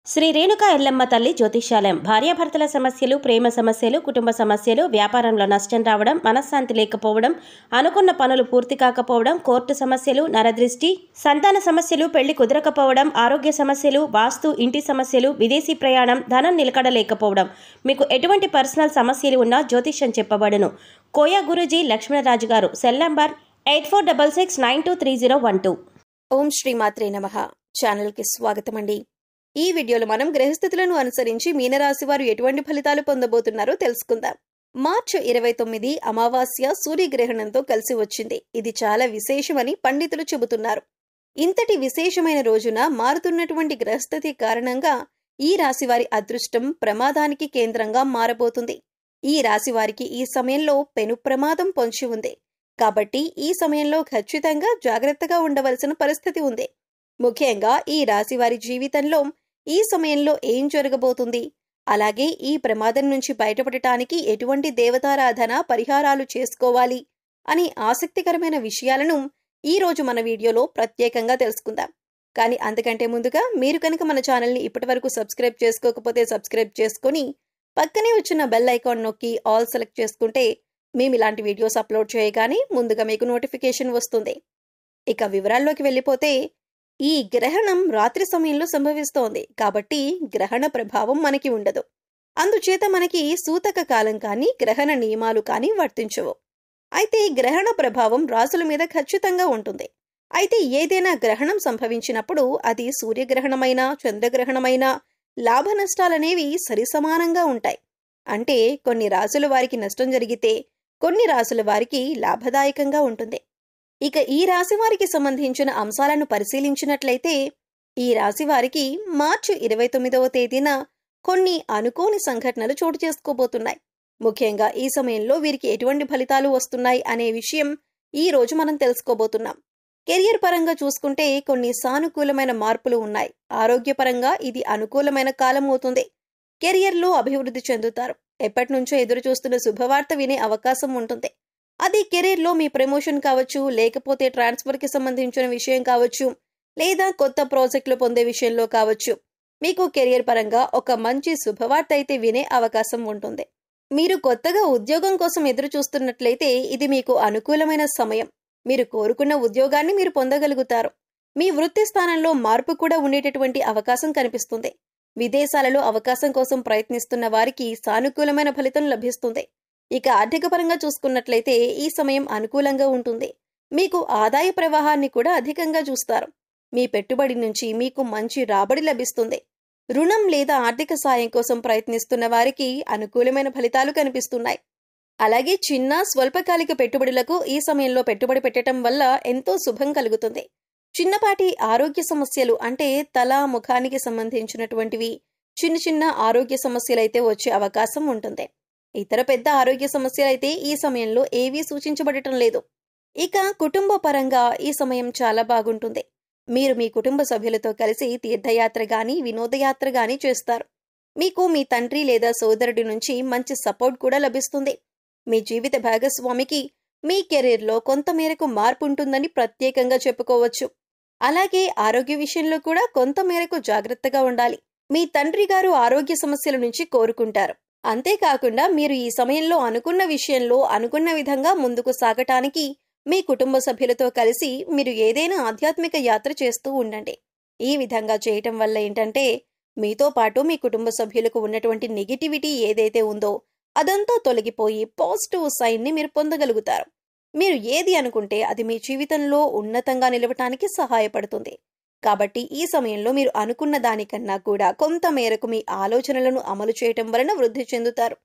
శ్రీ రేణుకా ఎల్లమ్మ తల్లి జ్యోతిష్యాలయం భార్యాభర్తల సమస్యలు, ప్రేమ సమస్యలు, కుటుంబ సమస్యలు, వ్యాపారంలో నష్టం రావడం, మనశ్శాంతి లేకపోవడం, అనుకున్న పనులు పూర్తి కాకపోవడం, కోర్టు సమస్యలు, నరదృష్టి, సంతాన సమస్యలు, పెళ్లి కుదరకపోవడం, ఆరోగ్య సమస్యలు, వాస్తు, ఇంటి సమస్యలు, విదేశీ ప్రయాణం, ధనం నిలకడలేకపోవడం, మీకు ఎటువంటి పర్సనల్ సమస్యలు ఉన్నా జ్యోతిష్యం చెప్పబడును. కోయా గురూజీ లక్ష్మణరాజు గారు, సెల్ నంబర్ 8466923012. ఓం శ్రీ మాత్రే నమః. ఛానల్కి స్వాగతం అండి. ఈ వీడియోలో మనం గ్రహస్థితులను అనుసరించి మీనరాశి వారు ఎటువంటి ఫలితాలు పొందబోతున్నారో తెలుసుకుందాం. మార్చి 29 అమావాస్య సూర్యగ్రహణంతో కలిసి వచ్చింది. ఇది చాలా విశేషమని పండితులు చెబుతున్నారు. ఇంతటి విశేషమైన రోజున మారుతున్నటువంటి గ్రహస్థితి కారణంగా ఈ రాశి వారి అదృష్టం ప్రమాదానికి కేంద్రంగా మారబోతుంది. ఈ రాశి వారికి ఈ సమయంలో పెను ప్రమాదం పొంచి ఉంది. కాబట్టి ఈ సమయంలో ఖచ్చితంగా జాగ్రత్తగా ఉండవలసిన పరిస్థితి ఉంది. ముఖ్యంగా ఈ రాశి వారి జీవితంలో ఈ సమయంలో ఏం జరగబోతుంది, అలాగే ఈ ప్రమాదం నుంచి బయటపడటానికి ఎటువంటి దేవతారాధన పరిహారాలు చేసుకోవాలి అని ఆసక్తికరమైన విషయాలను ఈ రోజు మన వీడియోలో ప్రత్యేకంగా తెలుసుకుందాం. కానీ అంతకంటే ముందుగా మీరు కనుక మన ఛానల్ని ఇప్పటివరకు సబ్స్క్రైబ్ చేసుకోకపోతే సబ్స్క్రైబ్ చేసుకుని పక్కనే వచ్చిన బెల్ ఐకాన్ నొక్కి ఆల్ సెలెక్ట్ చేసుకుంటే మేము ఇలాంటి వీడియోస్ అప్లోడ్ చేయగానే ముందుగా మీకు నోటిఫికేషన్ వస్తుంది. ఇక వివరాల్లోకి వెళ్ళిపోతే, ఈ గ్రహణం రాత్రి సమయంలో సంభవిస్తోంది కాబట్టి గ్రహణ ప్రభావం మనకి ఉండదు. అందుచేత మనకి సూతక కాలం కానీ గ్రహణ నియమాలు కానీ వర్తించవు. అయితే గ్రహణ ప్రభావం రాసుల మీద ఖచ్చితంగా ఉంటుంది. అయితే ఏదైనా గ్రహణం సంభవించినప్పుడు అది సూర్యగ్రహణమైనా చంద్రగ్రహణమైనా లాభ నష్టాలనేవి సరిసమానంగా ఉంటాయి. అంటే కొన్ని రాసుల వారికి నష్టం జరిగితే కొన్ని రాసుల వారికి లాభదాయకంగా ఉంటుంది. ఇక ఈ రాశి వారికి సంబంధించిన అంశాలను పరిశీలించినట్లయితే, ఈ రాశి వారికి మార్చి 29వ తేదీన కొన్ని అనుకోని సంఘటనలు చోటు చేసుకోబోతున్నాయి. ముఖ్యంగా ఈ సమయంలో వీరికి ఎటువంటి ఫలితాలు వస్తున్నాయి అనే విషయం ఈ రోజు మనం తెలుసుకోబోతున్నాం. కెరియర్ పరంగా చూసుకుంటే కొన్ని సానుకూలమైన మార్పులు ఉన్నాయి. ఆరోగ్యపరంగా ఇది అనుకూలమైన కాలం అవుతుంది. కెరియర్లో అభివృద్ధి చెందుతారు. ఎప్పటి నుంచో ఎదురు చూస్తున్న శుభవార్త వినే అవకాశం ఉంటుంది. అది కెరీర్లో మీ ప్రమోషన్ కావచ్చు, లేకపోతే ట్రాన్స్ఫర్కి సంబంధించిన విషయం కావచ్చు, లేదా కొత్త ప్రాజెక్టులు పొందే విషయంలో కావచ్చు. మీకు కెరియర్ పరంగా ఒక మంచి శుభవార్త అయితే వినే అవకాశం ఉంటుంది. మీరు కొత్తగా ఉద్యోగం కోసం ఎదురు చూస్తున్నట్లయితే ఇది మీకు అనుకూలమైన సమయం. మీరు కోరుకున్న ఉద్యోగాన్ని మీరు పొందగలుగుతారు. మీ వృత్తి స్థానంలో మార్పు కూడా ఉండేటటువంటి అవకాశం కనిపిస్తుంది. విదేశాలలో అవకాశం కోసం ప్రయత్నిస్తున్న వారికి సానుకూలమైన ఫలితం లభిస్తుంది. ఇక ఆర్థిక పరంగా చూసుకున్నట్లయితే ఈ సమయం అనుకూలంగా ఉంటుంది. మీకు ఆదాయ ప్రవాహాన్ని కూడా అధికంగా చూస్తారు. మీ పెట్టుబడి నుంచి మీకు మంచి రాబడి లభిస్తుంది. రుణం లేదా ఆర్థిక సాయం కోసం ప్రయత్నిస్తున్న వారికి అనుకూలమైన ఫలితాలు కనిపిస్తున్నాయి. అలాగే చిన్న స్వల్పకాలిక పెట్టుబడులకు ఈ సమయంలో పెట్టుబడి పెట్టడం వల్ల ఎంతో శుభం కలుగుతుంది. చిన్నపాటి ఆరోగ్య సమస్యలు అంటే తల, ముఖానికి సంబంధించినటువంటివి చిన్న చిన్న ఆరోగ్య సమస్యలైతే వచ్చే అవకాశం ఉంటుంది. ఇతర పెద్ద ఆరోగ్య సమస్యలైతే ఈ సమయంలో ఏవీ సూచించబడటం లేదు. ఇక కుటుంబ పరంగా ఈ సమయం చాలా బాగుంటుంది. మీరు మీ కుటుంబ సభ్యులతో కలిసి తీర్థయాత్ర గాని వినోదయాత్ర గాని చేస్తారు. మీకు మీ తండ్రి లేదా సోదరుడి నుంచి మంచి సపోర్ట్ కూడా లభిస్తుంది. మీ జీవిత భాగస్వామికి మీ కెరీర్లో కొంత మేరకు మార్పు ఉంటుందని ప్రత్యేకంగా చెప్పుకోవచ్చు. అలాగే ఆరోగ్య విషయంలో కూడా కొంత మేరకు జాగ్రత్తగా ఉండాలి. మీ తండ్రి గారు ఆరోగ్య సమస్యల నుంచి కోరుకుంటారు. అంతేకాకుండా మీరు ఈ సమయంలో అనుకున్న విషయంలో అనుకున్న విధంగా ముందుకు సాగటానికి మీ కుటుంబ సభ్యులతో కలిసి మీరు ఏదైనా ఆధ్యాత్మిక యాత్ర చేస్తూ ఉండండి. ఈ విధంగా చేయటం వల్ల ఏంటంటే మీతో పాటు మీ కుటుంబ సభ్యులకు ఉన్నటువంటి నెగిటివిటీ ఏదైతే ఉందో అదంతా తొలగిపోయి పాజిటివ్ సైన్ని మీరు పొందగలుగుతారు. మీరు ఏది అనుకుంటే అది మీ జీవితంలో ఉన్నతంగా నిలవటానికి సహాయపడుతుంది. కాబట్టి ఈ సమయంలో మీరు అనుకున్న దానికన్నా కూడా కొంత మేరకు మీ ఆలోచనలను అమలు చేయటం వలన వృద్ధి చెందుతారు.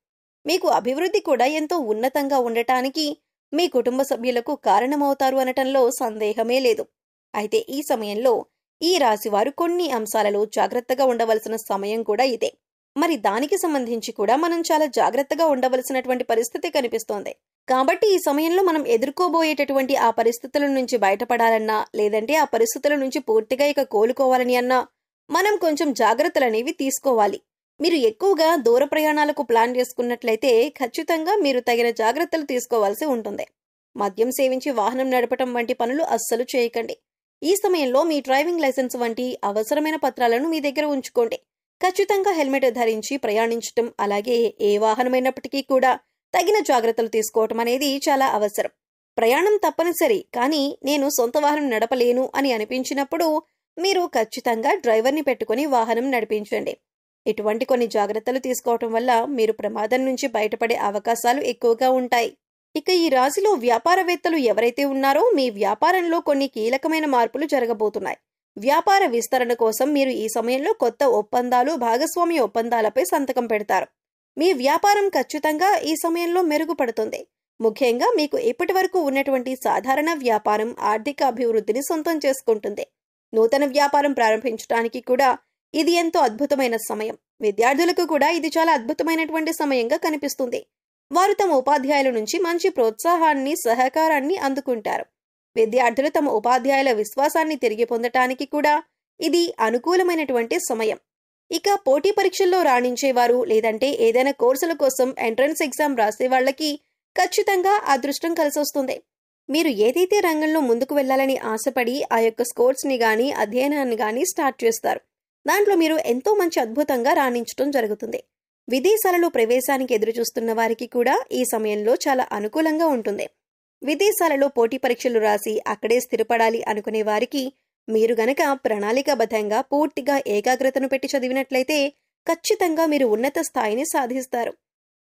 మీకు అభివృద్ధి కూడా ఎంతో ఉన్నతంగా ఉండటానికి మీ కుటుంబ సభ్యులకు కారణమవుతారు అనటంలో సందేహమే లేదు. అయితే ఈ సమయంలో ఈ రాశివారు కొన్ని అంశాలలో జాగ్రత్తగా ఉండవలసిన సమయం కూడా ఇదే. మరి దానికి సంబంధించి కూడా మనం చాలా జాగ్రత్తగా ఉండవలసినటువంటి పరిస్థితి కనిపిస్తోంది. కాబట్టి ఈ సమయంలో మనం ఎదుర్కోబోయేటటువంటి ఆ పరిస్థితుల నుంచి బయటపడాలన్నా, లేదంటే ఆ పరిస్థితుల నుంచి పూర్తిగా ఇక కోలుకోవాలని అన్నా మనం కొంచెం జాగ్రత్తలనేవి తీసుకోవాలి. మీరు ఎక్కువగా దూర ప్రయాణాలకు ప్లాన్ చేసుకున్నట్లయితే ఖచ్చితంగా మీరు తగిన జాగ్రత్తలు తీసుకోవాల్సి ఉంటుంది. మద్యం సేవించి వాహనం నడపటం వంటి పనులు అస్సలు చేయకండి. ఈ సమయంలో మీ డ్రైవింగ్ లైసెన్స్ వంటి అవసరమైన పత్రాలను మీ దగ్గర ఉంచుకోండి. ఖచ్చితంగా హెల్మెట్ ధరించి ప్రయాణించటం, అలాగే ఏ వాహనమైనప్పటికీ కూడా తగిన జాగ్రత్తలు తీసుకోవటం అనేది చాలా అవసరం. ప్రయాణం తప్పనిసరి, కానీ నేను సొంత వాహనం నడపలేను అని అనిపించినప్పుడు మీరు ఖచ్చితంగా డ్రైవర్ని పెట్టుకుని వాహనం నడిపించండి. ఇటువంటి కొన్ని జాగ్రత్తలు తీసుకోవటం వల్ల మీరు ప్రమాదం నుంచి బయటపడే అవకాశాలు ఎక్కువగా ఉంటాయి. ఇక ఈ రాశిలో వ్యాపారవేత్తలు ఎవరైతే ఉన్నారో మీ వ్యాపారంలో కొన్ని కీలకమైన మార్పులు జరగబోతున్నాయి. వ్యాపార విస్తరణ కోసం మీరు ఈ సమయంలో కొత్త ఒప్పందాలు, భాగస్వామ్య ఒప్పందాలపై సంతకం పెడతారు. మీ వ్యాపారం ఖచ్చితంగా ఈ సమయంలో మెరుగుపడుతుంది. ముఖ్యంగా మీకు ఇప్పటి వరకు ఉన్నటువంటి సాధారణ వ్యాపారం ఆర్థిక అభివృద్ధిని సొంతం చేసుకుంటుంది. నూతన వ్యాపారం ప్రారంభించడానికి కూడా ఇది ఎంతో అద్భుతమైన సమయం. విద్యార్థులకు కూడా ఇది చాలా అద్భుతమైనటువంటి సమయంగా కనిపిస్తుంది. వారు తమ ఉపాధ్యాయుల నుంచి మంచి ప్రోత్సాహాన్ని, సహకారాన్ని అందుకుంటారు. విద్యార్థులు తమ ఉపాధ్యాయుల విశ్వాసాన్ని తిరిగి పొందటానికి కూడా ఇది అనుకూలమైనటువంటి సమయం. ఇక పోటీ పరీక్షల్లో రాణించేవారు, లేదంటే ఏదైనా కోర్సుల కోసం ఎంట్రన్స్ ఎగ్జామ్ రాసే వాళ్ళకి ఖచ్చితంగా అదృష్టం కలిసొస్తుంది. మీరు ఏదైతే రంగంలో ముందుకు వెళ్లాలని ఆశపడి ఆ యొక్క స్కోర్స్ని గాని, అధ్యయనాన్ని గాని స్టార్ట్ చేస్తారు, దాంట్లో మీరు ఎంతో మంచి అద్భుతంగా రాణించడం జరుగుతుంది. విదేశాలలో ప్రవేశానికి ఎదురుచూస్తున్న వారికి కూడా ఈ సమయంలో చాలా అనుకూలంగా ఉంటుంది. విదేశాలలో పోటీ పరీక్షలు రాసి అక్కడే స్థిరపడాలి అనుకునే వారికి మీరు గనక ప్రణాళికాబద్ధంగా పూర్తిగా ఏకాగ్రతను పెట్టి చదివినట్లయితే ఖచ్చితంగా మీరు ఉన్నత స్థాయిని సాధిస్తారు.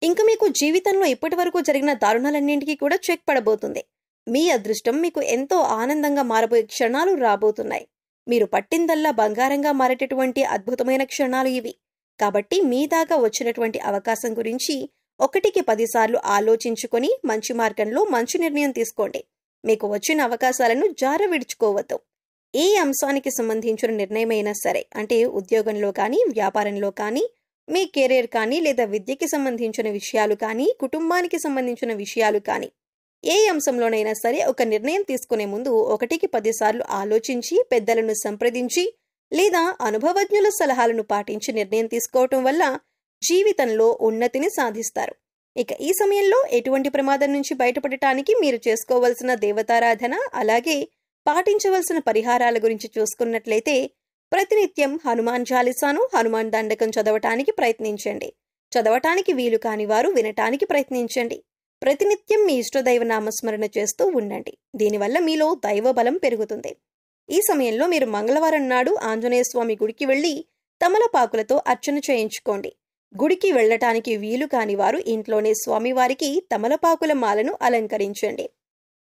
ఇంక మీకు జీవితంలో ఇప్పటి వరకు జరిగిన దారుణాలన్నింటికీ కూడా చెక్ పడబోతుంది. మీ అదృష్టం మీకు ఎంతో ఆనందంగా మారబోయే క్షణాలు రాబోతున్నాయి. మీరు పట్టిందల్లా బంగారంగా మారేటటువంటి అద్భుతమైన క్షణాలు ఇవి. కాబట్టి మీ దాకా వచ్చినటువంటి అవకాశం గురించి 1కి 10 సార్లు ఆలోచించుకొని మంచి మార్గంలో మంచి నిర్ణయం తీసుకోండి. మీకు వచ్చిన అవకాశాలను జార విడుచుకోవద్దు. ఏ అంశానికి సంబంధించిన నిర్ణయమైనా సరే, అంటే ఉద్యోగంలో కానీ, వ్యాపారంలో కానీ, మీ కెరీర్ కానీ, లేదా విద్యకి సంబంధించిన విషయాలు కానీ, కుటుంబానికి సంబంధించిన విషయాలు కానీ, ఏ అంశంలోనైనా సరే ఒక నిర్ణయం తీసుకునే ముందు 1కి 10 సార్లు ఆలోచించి, పెద్దలను సంప్రదించి లేదా అనుభవజ్ఞుల సలహాలను పాటించి నిర్ణయం తీసుకోవటం వల్ల జీవితంలో ఉన్నతిని సాధిస్తారు. ఇక ఈ సమయంలో ఎటువంటి ప్రమాదం నుంచి బయటపడటానికి మీరు చేసుకోవలసిన దేవతారాధన, అలాగే పాటించవలసిన పరిహారాల గురించి చూసుకున్నట్లయితే ప్రతినిత్యం హనుమాన్ చాలీసాను, హనుమాన్ దండకం చదవటానికి ప్రయత్నించండి. చదవటానికి వీలు కాని వారు వినటానికి ప్రయత్నించండి. ప్రతినిత్యం మీ ఇష్టదైవ నామస్మరణ చేస్తూ ఉండండి. దీనివల్ల మీలో దైవ బలం పెరుగుతుంది. ఈ సమయంలో మీరు మంగళవారం నాడు ఆంజనేయ స్వామి గుడికి వెళ్లి తమలపాకులతో అర్చన చేయించుకోండి. గుడికి వెళ్లటానికి వీలు కాని వారు ఇంట్లోనే స్వామివారికి తమలపాకుల మాలను అలంకరించండి.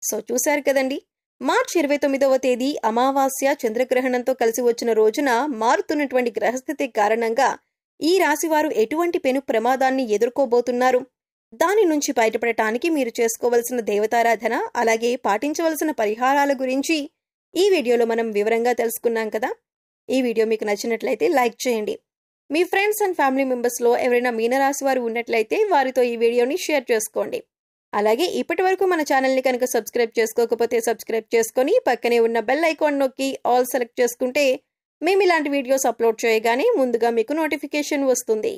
సో చూశారు కదండి, మార్చి 29వ తేదీ అమావాస్య చంద్రగ్రహణంతో కలిసి వచ్చిన రోజున మారుతున్నటువంటి గ్రహస్థితి కారణంగా ఈ రాశివారు ఎటువంటి పెను ప్రమాదాన్ని ఎదుర్కోబోతున్నారు, దాని నుంచి బయటపడటానికి మీరు చేసుకోవలసిన దేవతారాధన, అలాగే పాటించవలసిన పరిహారాల గురించి ఈ వీడియోలో మనం వివరంగా తెలుసుకున్నాం కదా. ఈ వీడియో మీకు నచ్చినట్లయితే లైక్ చేయండి. మీ ఫ్రెండ్స్ అండ్ ఫ్యామిలీ మెంబర్స్లో ఎవరైనా మీనరాశి వారు ఉన్నట్లయితే వారితో ఈ వీడియోని షేర్ చేసుకోండి. అలాగే ఇప్పటి వరకు మన ఛానల్ని కనుక సబ్స్క్రైబ్ చేసుకోకపోతే సబ్స్క్రైబ్ చేసుకొని పక్కనే ఉన్న బెల్ ఐకాన్ నొక్కి ఆల్ సెలెక్ట్ చేసుకుంటే మేము ఇలాంటి వీడియోస్ అప్లోడ్ చేయగానే ముందుగా మీకు నోటిఫికేషన్ వస్తుంది.